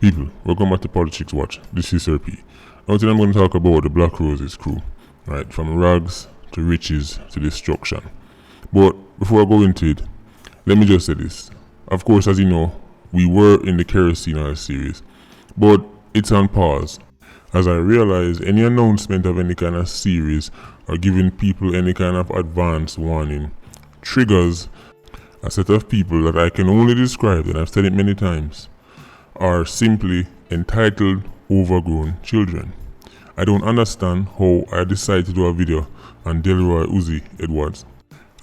People, welcome back to Politricks Watch. This is Sir P. Now today I'm going to talk about the Black Roses crew, right? From rags to riches to destruction. But before I go into it, let me just say this. Of course, as you know, we were in the Kerosene Oil series, but it's on pause. As I realize any announcement of any kind of series or giving people any kind of advance warning triggers a set of people that I can only describe, and I've said it many times, are simply entitled overgrown children. I don't understand how I decided to do a video on Delroy Uzi Edwards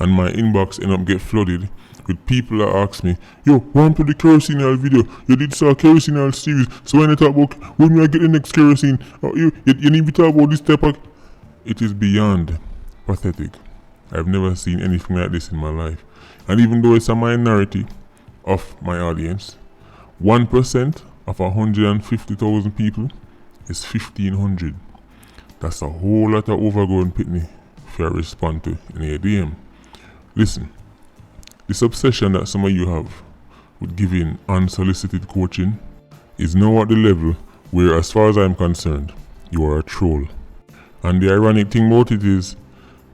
and my inbox end up get flooded with people that ask me, yo, want to the Kerosene Oil video? You did saw a Kerosene Oil series, so when I talk about when we get the next kerosene, you need to talk about this type of... It is beyond pathetic. I've never seen anything like this in my life. And even though it's a minority of my audience, 1% of 150,000 people is 1,500. That's a whole lot of overgrown pitney if I respond to in a DM. Listen, this obsession that some of you have with giving unsolicited coaching is now at the level where, as far as I'm concerned, you are a troll. And the ironic thing about it is,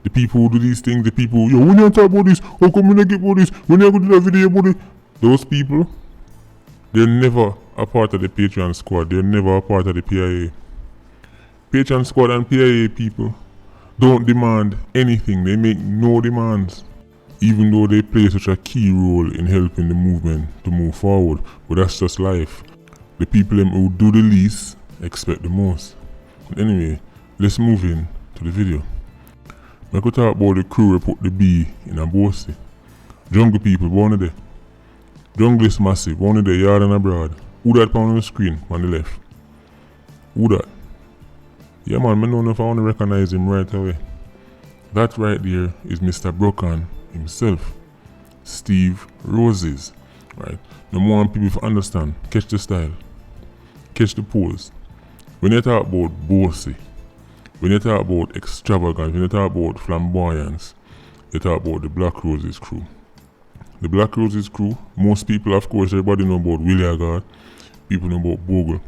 the people who do these things, the people, yo, when you talk about this, how come when I get about this, when I go to that video about it, those people, they're never a part of the Patreon squad. They're never a part of the PIA. Patreon squad and PIA people don't demand anything. They make no demands, even though they play such a key role in helping the movement to move forward. But that's just life. The people who do the least expect the most. But anyway, let's move in to the video. I could talk about the crew who put the B in a Bogle. Jungle people, one of them. Jungle is massive, one of the yard and abroad. Who that on the screen on the left? Who that? Yeah man, I don't know if I want to recognize him right away. That right there is Mr. Brokan himself. Steve Roses. Right? The more people understand, catch the style. Catch the pose. When you talk about bossy, when you talk about extravagance, when you talk about flamboyance, you talk about the Black Roses crew. The Black Roses crew, most people, of course, everybody know about Willy Haggart, people know about Bogle.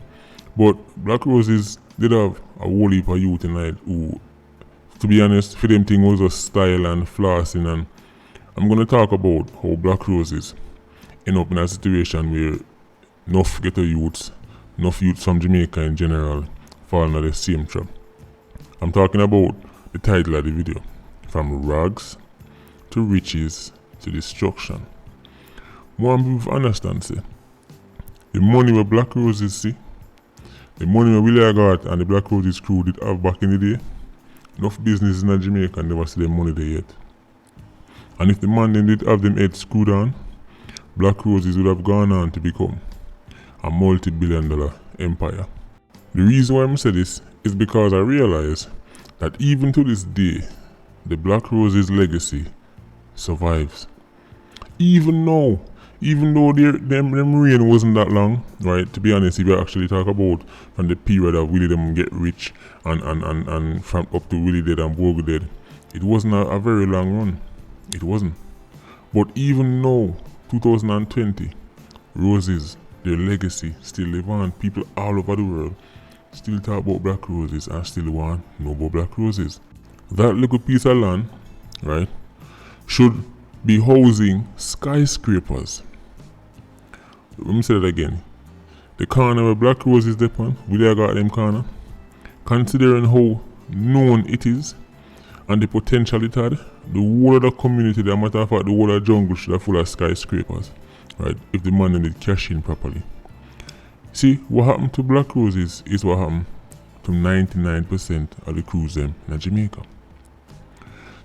But Black Roses did have a whole heap of youth tonight who, to be honest, for them thing was a style and flossing, and I'm going to talk about how Black Roses end up in a situation where enough ghetto youths, enough youths from Jamaica in general, fall into the same trap. I'm talking about the title of the video, From Rags to Riches to Destruction. More people understand, say, the money where Black Roses see, the money where Willy Haggart and the Black Roses crew did have back in the day, enough business in Jamaica and never see their money there yet. And if the man them did have them heads screwed on, Black Roses would have gone on to become a multi-billion-dollar empire. The reason why I say this is because I realize that even to this day, the Black Roses legacy survives. Even now, even though them reign wasn't that long, right? To be honest, if you actually talk about from the period of Willy them get rich and from up to Willy dead and Bogle dead, it wasn't a very long run. It wasn't. But even now, 2020, Roses, their legacy still live on. People all over the world still talk about Black Roses and still want to know about Black Roses. That little piece of land, right, should be housing skyscrapers. Let me say that again. The corner where Black Roses depend, Willy Haggart them corner, considering how known it is and the potential it had, the whole of the community, the matter of fact, the whole of the jungle should have full of skyscrapers, right, if the man did cash in properly. See, what happened to Black Roses is what happened to 99% of the crews them in Jamaica.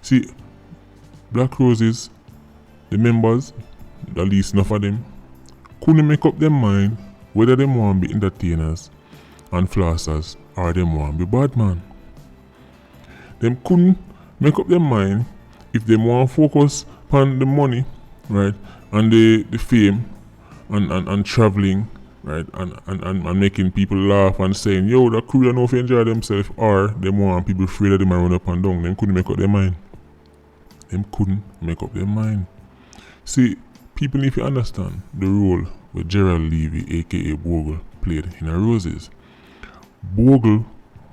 See, Black Roses, the members, at least enough of them, couldn't make up their mind whether they want to be entertainers and flossers or they want to be bad man. Them couldn't make up their mind if they want to focus on the money, right, and the fame and traveling, right, and making people laugh and saying, yo, the crew don't know if they enjoy themselves, or they want people afraid that they might run up and down. Them couldn't make up their mind. Them couldn't make up their mind. See, people need to understand the role where Gerald Levy, aka Bogle, played in a Roses. Bogle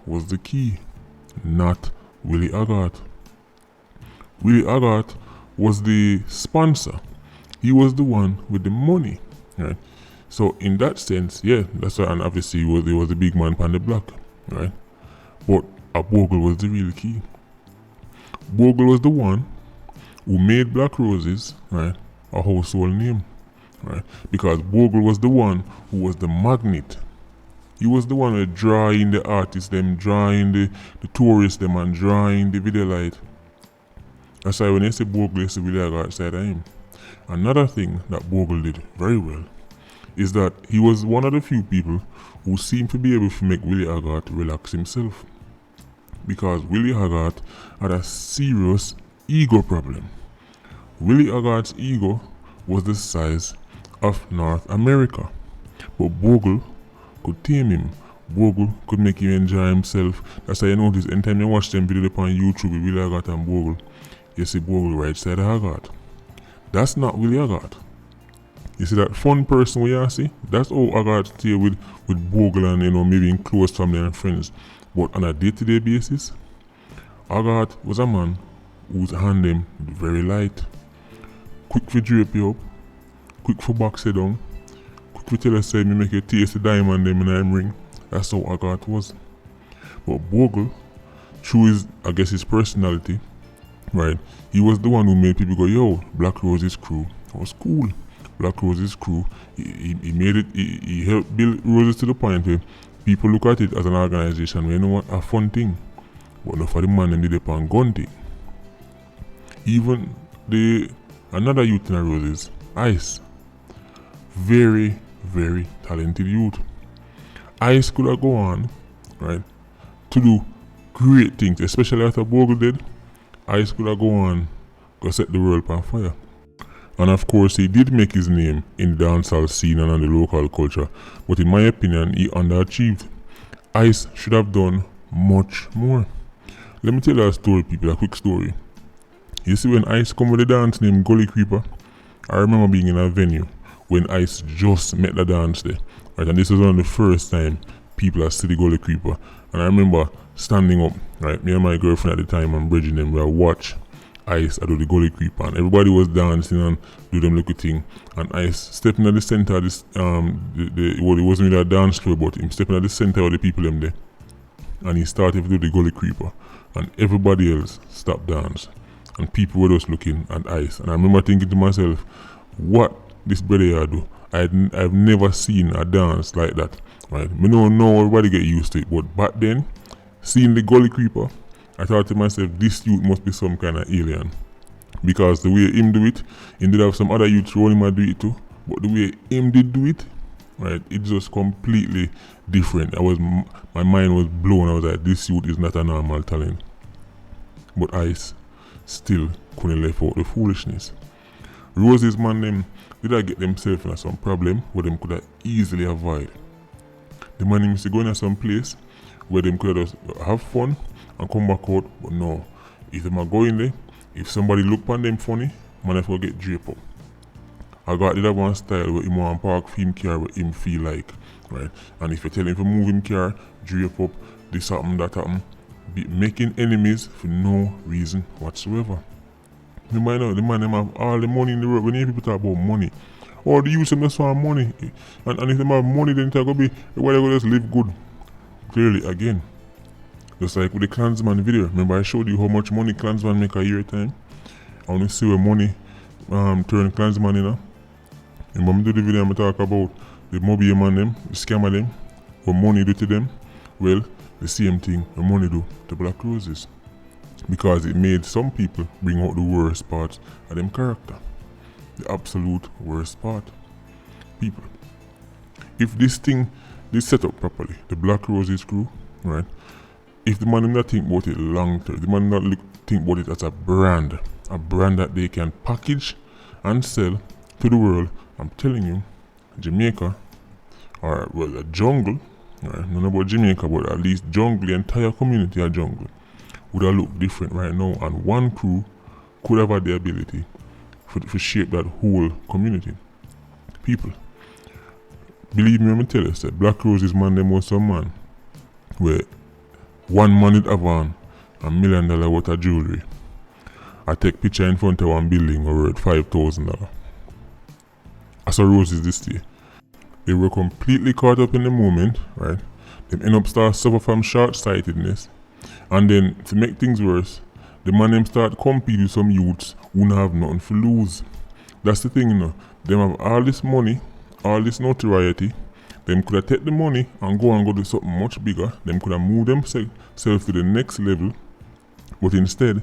was the key, not Willy Haggart. Willy Haggart was the sponsor. He was the one with the money, right? So in that sense, yeah, that's why, and obviously he was the big man on the block, right? But Bogle was the real key. Bogle was the one who made Black Roses, right, a household name, right? Because Bogle was the one who was the magnet. He was the one who drawing the artists, them drawing the tourists, them and drawing the video light. That's why when they say Bogle, they say Willy Haggart side of him. Another thing that Bogle did very well is that he was one of the few people who seemed to be able to make Willy Haggart relax himself. Because Willy Haggart had a serious ego problem. Willy Haggart's ego was the size of North America. But Bogle could tame him. Bogle could make him enjoy himself. That's why you notice anytime you watch them videos on YouTube with Willy Haggart and Bogle, you see Bogle right side of Haggart. That's not Willy Haggart. You see that fun person we are see? That's how Haggart stay with Bogle and maybe in close family and friends. But on a day-to-day basis, Haggart was a man whose hand him very light. Quick for drape you up, quick for box you down, quick for tell us say me make you taste the diamond them in a ring. That's how Haggart was. But Bogle, through his personality, right, he was the one who made people go, yo, Black Rose's crew was cool. Black Rose's crew, he made it, he helped build Roses to the point where people look at it as an organization where you know what, a fun thing. But not for the man them did it on gun thing. Even another youth in the Roses, Ice. Very, very talented youth. Ice could have gone on, right, to do great things, especially after Bogle did. Ice could have gone on, go set the world on fire. And of course, he did make his name in the dancehall scene and on the local culture, but in my opinion, he underachieved. Ice should have done much more. Let me tell you a story, people, a quick story. You see, when Ice come with a dance named Gully Creeper, I remember being in a venue when Ice just met the dance there, right? And this was one of the first time people have seen the Gully Creeper. And I remember standing up, right? Me and my girlfriend at the time and bridging them, we watch Ice do the Gully Creeper, and everybody was dancing and do them little thing. And Ice stepping at the center of this it wasn't really a dance floor, but him stepping at the center of the people them there. And he started to do the Gully Creeper. And everybody else stopped dance. And people were just looking at Ice. And I remember thinking to myself, what this brother here do? I've never seen a dance like that. Right? Me don't know everybody get used to it. But back then, seeing the Gully Creeper, I thought to myself, this youth must be some kind of alien. Because the way him do it, he did have some other youths around him and do it too. But the way him did do it, right, it's just completely different. My mind was blown. I was like, this youth is not a normal talent. But Ice still couldn't let out the foolishness. Roses man them did I get themselves in some problem where them could have easily avoid. The man used to go in some place where them could just have fun and come back out, but no. If them are going there, if somebody look on them funny, man have to get drape up. I got the one style where him want park for him car where him feel like, right? And if you tell him to move him car, drape up, this happen, that happen, be making enemies for no reason whatsoever. Remember now, the man them have all the money in the world. When you people talk about money, or the use them just want money, and if them have money, then it's gonna be why they go just live good. Clearly, again, just like with the Klansman video. Remember I showed you how much money Klansman make a year time. I want to see where money turn Klansman in. Remember me do the video I talk about the mobile man them, the scammer them, what money do to them. Well, the same thing what money do to Black Roses. Because it made some people bring out the worst parts of them character. The absolute worst part. People. If this set up properly, the Black Roses crew, right? If the man not think about it long term, the man not think about it as a brand that they can package and sell to the world, I'm telling you, Jamaica, or well, a jungle, right? Not about Jamaica, but at least jungle, the entire community of jungle, would have looked different right now, and one crew could have had the ability to shape that whole community. People, Believe me when I tell you, say Black Roses man them was some man where one man it have on $1 million worth of jewelry. I take picture in front of one building worth $5,000. I saw Roses this day. They were completely caught up in the moment, right? They end up start suffer from short-sightedness. And then to make things worse, the man them start compete with some youths who don't have nothing to lose. That's the thing, you know. Them have all this money, all this notoriety. Them could have take the money and go do something much bigger. Them could have moved themselves to the next level. But instead,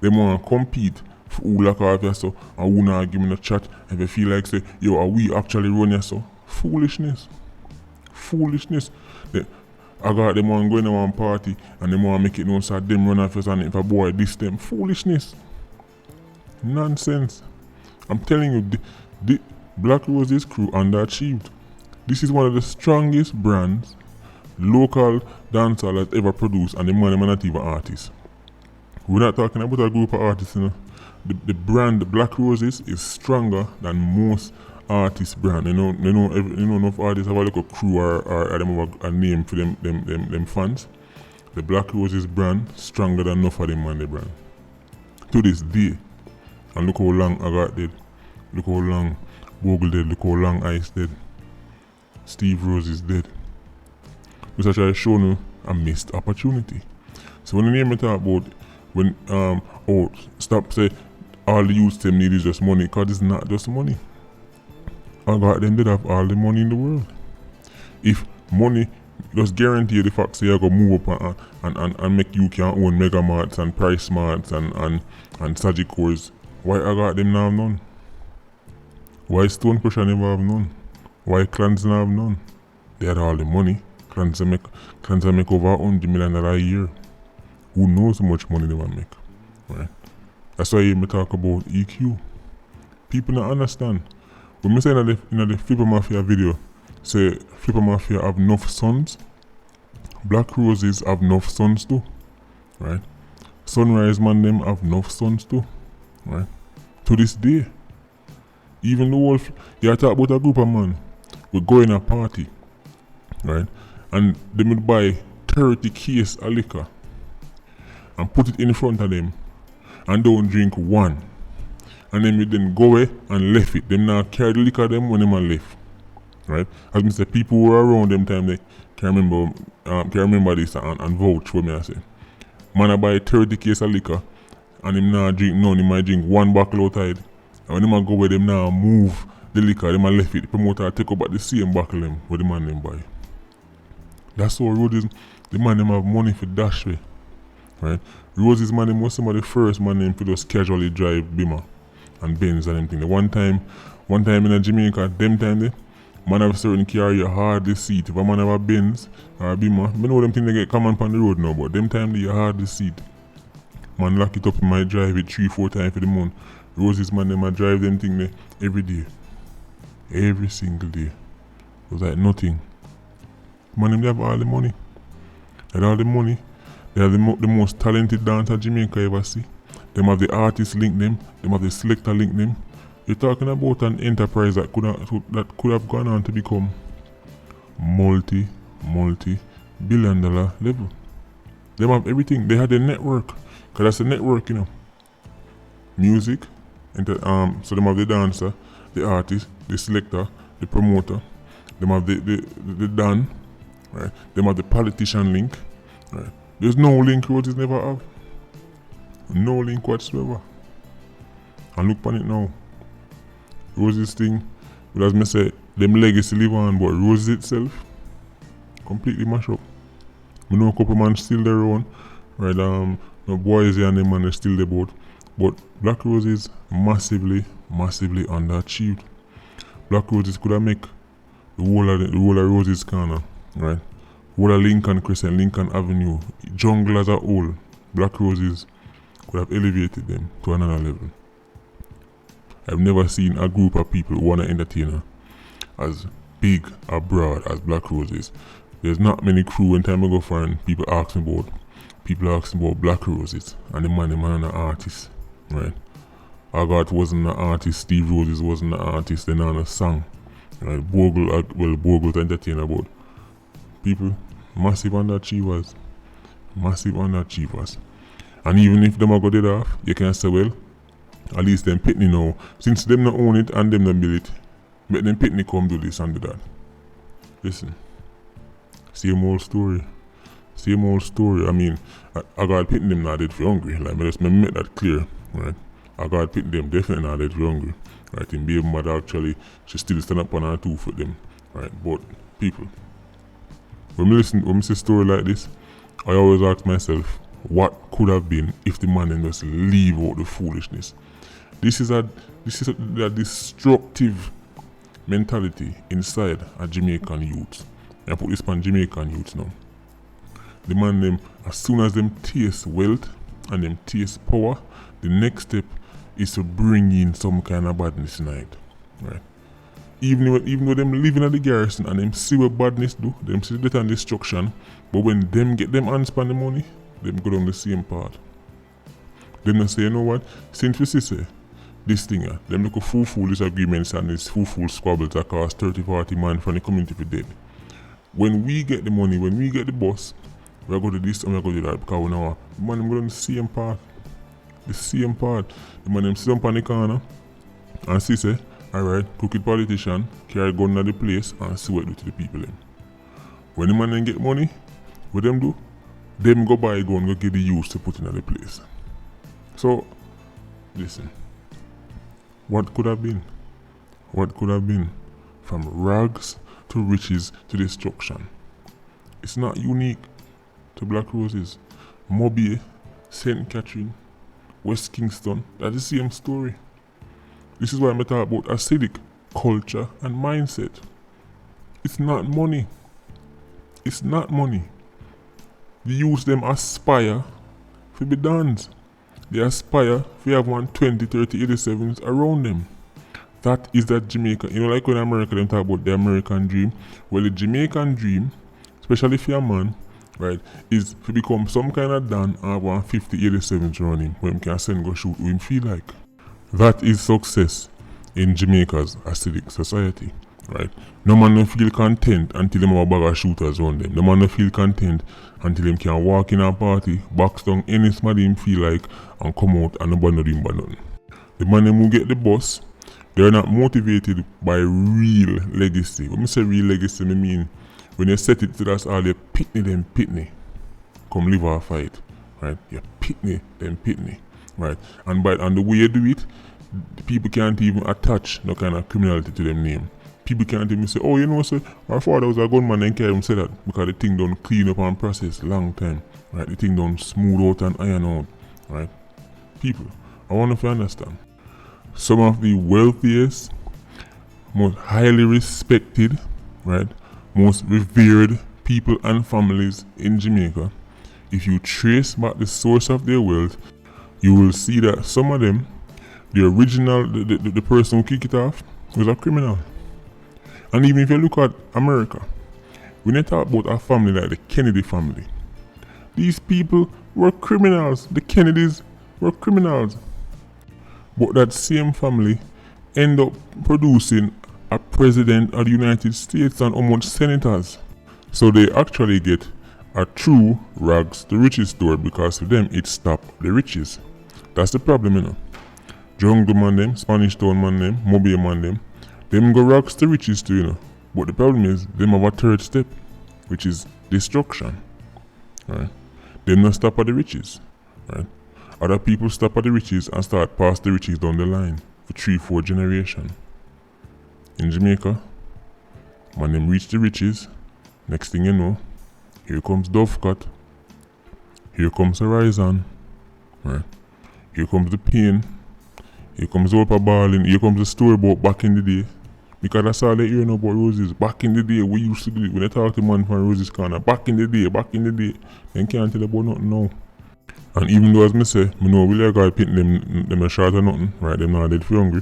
they want to compete for who lock off your so and who not give me a chat if they feel like say, yo, are we actually run your so? Foolishness. I got them one going to one party and they want to make it known so them run off and if a boy this them. Foolishness. Nonsense. I'm telling you, the Black Roses crew underachieved. This is one of the strongest brands local dancehall has ever produced, and the man are not even artists. We're not talking about a group of artists, you know. The brand, the Black Roses, is stronger than most artist brand. You know, enough artists have a little crew or them have a name for them fans. The Black Roses brand stronger than enough of them man the brand. To this day. And look how long Haggart did. Look how long Bogle did. Look how long Ice did. Steve Rose is dead. Which I try to show you a missed opportunity. So when the name I talk about when stop say all the youths them need is just money, cause it's not just money. Haggart them did have all the money in the world. If money just guarantee the fact say you go move up and make you can own Mega Marts and Price Marts and Sagicores, why Haggart them now have none? Why Stone Crusher never have none? Why Clans never have none? They had all the money. Clans make over $100 million a year. Who knows how much money they will make, right? That's why you talk about EQ. People don't understand. When I say in the Flipper Mafia video, say Flipper Mafia have enough sons, Black Roses have enough sons too, right? Sunrise man them have enough sons too, right? To this day, even the whole, you talk about a group of man, we go in a party, right? And they would buy 30 cases of liquor and put it in front of them and don't drink one. And then we then go away and left it. Them now carry the liquor them when them are left. Right? As I say, people who were around them time they can remember this and vouch for me I say. Man I buy 30 cases of liquor and him now drink none, he might drink one bottle outside. And when them go away, them now move the liquor, them are left it. The promoter take up at the same bottle them where the man them buy. That's how Roses, the man them have money for dash way. Right? Roses man them was some of the first man them for just casually drive Beamer and Benz and them thing. One time in a Jamaica, them time they man have certain car you hardly seat. If a man have a Benz or a Beamer, I know them thing they get common on the road now, but them time they you hardly seat. Man lock it up and might drive it 3-4 times for the month. Roses man them a drive them thing there every day. Every single day. It was like nothing. Man them they have all the money. They have all the money. They have the most talented dancer Jamaica ever see. Them have the artists link them have the selector link them. You're talking about an enterprise that could have gone on to become multi-billion dollar level. Them have everything. They had a network. Cause that's a network, you know. Music, so them have the dancer, the artist, the selector, the promoter. Them have the Dan, right? Them have the politician link, right? There's no link Roses never have. No link whatsoever. And look on it now. Roses thing, but as me say, them legacy live on, but Roses itself, completely mash up. We know a couple man still there on, right? No boys here and them man are still there both. But Black Roses massively underachieved. Black Roses could have make the whole of Roses corner, right? Whole of Lincoln Crescent, Lincoln Avenue, jungle as a whole. Black Roses could have elevated them to another level. I've never seen a group of people who want to entertain as big or broad as Black Roses. There's not many crew when time I go find people ask me about Black Roses and the man an artist, right? Haggart wasn't an artist, Steve Roses wasn't an artist, they're not a song. Right, Bogle to entertain about people, massive underachievers. Massive underachievers. And even if them are go dead off, you can say, well, at least them pitney now. Since them not own it and them not build it, make them pitney come do this and do that. Listen. Same old story. Same old story. I mean, I got pitney them not dead for hungry. Like, me make that clear. Right? I got pitney them definitely not dead for hungry. Right? In baby mother actually, she still stand up on her 2 foot them. Right? But people, when I see a story like this, I always ask myself, what could have been if the man just leave out the foolishness? This is a destructive mentality inside a Jamaican youth. I put this on Jamaican youth now. The man them, as soon as them taste wealth and them taste power, the next step is to bring in some kind of badness in it. Right? Even though them living at the garrison and them see what badness do, them see death and destruction, but when them get them hands on the money, them go down the same path. Them not say, you know what, since we see this thing, them look a fool disagreements and this fool squabbles that cost 30-40 man from the community for dead. When we get the money, when we get the boss, we go to this and we go to that because we know the man them go down the same path. The same path. The man them sit up on the corner and say, alright, crooked politician, carry gun to the place and see what it do to the people them. When the man then get money, what them do? Them go buy a gun, go get the youth to put in the place. So, listen. What could have been? What could have been? From rags to riches to destruction. It's not unique to Black Roses. Mobile, St. Catherine, West Kingston, that's the same story. This is why I'm talking about acidic culture and mindset. It's not money. It's not money. The youth them aspire to be dons. They aspire to have 120, 30, 87s around them. That is that Jamaica. You know, like when America them talk about the American dream. Well, the Jamaican dream, especially for a man, right, is to become some kind of dan and have 150, 87s around him when he can send go shoot who him feel like. That is success in Jamaica's acidic society, right? No man no feel content until them have a bag of shooters around them. No man no feel content until them can walk in a party, box down any somebody him feel like and come out and nobody know him but nothing. The man them who get the boss, they're not motivated by real legacy. When I say real legacy, I mean when you set it to that's all you pitney. Come live our fight. Right? You pitney them pitney. Right? And the way you do it, people can't even attach no kind of criminality to them name. People can't even say, oh, you know, sir, our father was a gunman and can't even say that because the thing don't clean up and process long time. Right? The thing don't smooth out and iron out. Right? People, I want if you understand. Some of the wealthiest, most highly respected, right, most revered people and families in Jamaica, if you trace back the source of their wealth, you will see that some of them, the original, the person who kicked it off was a criminal. And even if you look at America, when you talk about a family like the Kennedy family, these people were criminals. The Kennedys were criminals. But that same family end up producing a president of the United States and almost senators. So they actually get a true rags to riches story because for them it stopped the riches. That's the problem, you know. Jungle man them, Spanish Town man them, Mobile man them go rags to riches too, you know. But the problem is, them have a third step, which is destruction. Right? Them not stop at the riches. Right? Other people stop at the riches and start pass the riches down the line for 3-4 generations. In Jamaica, when them reach the riches, next thing you know, here comes Dovecut, here comes Horizon, right? Here comes the pain, here comes the upper balling, here comes the story about back in the day. Because that's all they hear about Roses. Back in the day, we used to do it. When they talk to man from Roses corner, back in the day, they can't tell about nothing now. And even though, as me say, I know Willy Haggart pitting them a short or nothing, right? Them not dead for hungry.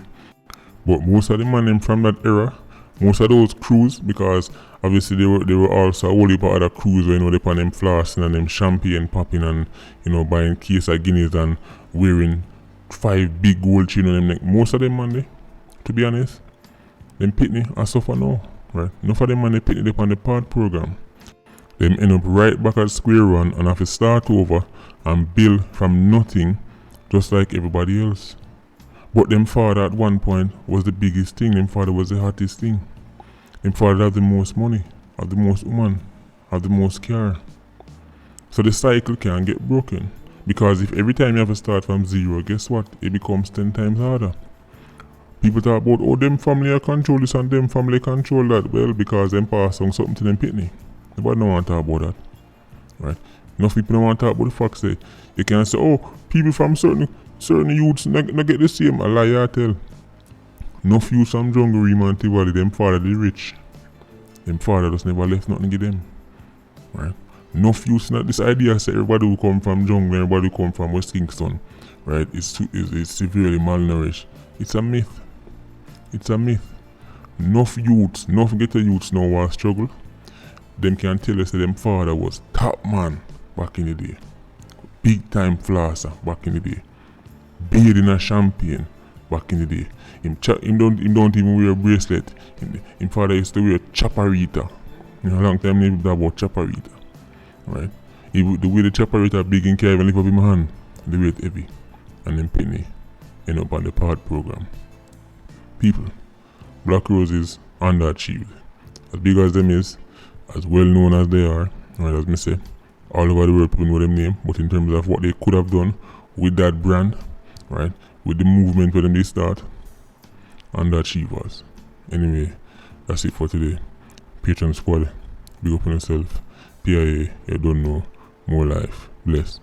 But most of the man them from that era, most of those crews, because obviously they were also a whole heap of other crews where, you know, they put them flossing and them champagne popping and, you know, buying case of Guinness and wearing 5 big gold chain on them neck. Most of them man they, to be honest, them pitney and suffer now. Right? Enough of them man they pitney up on the pod program. Them end up right back at square one and have to start over and build from nothing just like everybody else. But them father at one point was the biggest thing. Them father was the hottest thing. Them father have the most money, have the most woman, have the most car. So the cycle can get broken. Because if every time you have to start from zero, guess what? It becomes 10 times harder. People talk about, oh, them family are control this and them family control that. Well, because them pass on something to them pitney. Nobody don't want to talk about that. Right? Enough people don't want to talk about the facts that you can say, oh, people from certain youths not get the same. A lie I tell. Enough youths from Jungle Reman Valley, them father the rich. Them father just never left nothing to them. Right? Enough youths not this idea say everybody who come from Jungle, everybody who come from West Kingston, right? It's severely malnourished. It's a myth. It's a myth. Enough ghetto youths now who struggle. Them can tell us that them father was top man back in the day. Big time flosser back in the day. Bearding a champagne back in the day. Him don't even wear a bracelet. Him father used to wear chaparita. You know, a long time they talk about chaparita. Right? The way the chaparita big and can't even lift up in my hand, the weight heavy. And then penny end up on the pod program. People, Black Roses underachieved. As big as them is, as well known as they are, right, as me say, all over the world people know them name, but in terms of what they could have done with that brand, right, with the movement where them they start, underachievers. Anyway, that's it for today. Patreon squad, big up on yourself. PIA, you don't know, more life. Bless.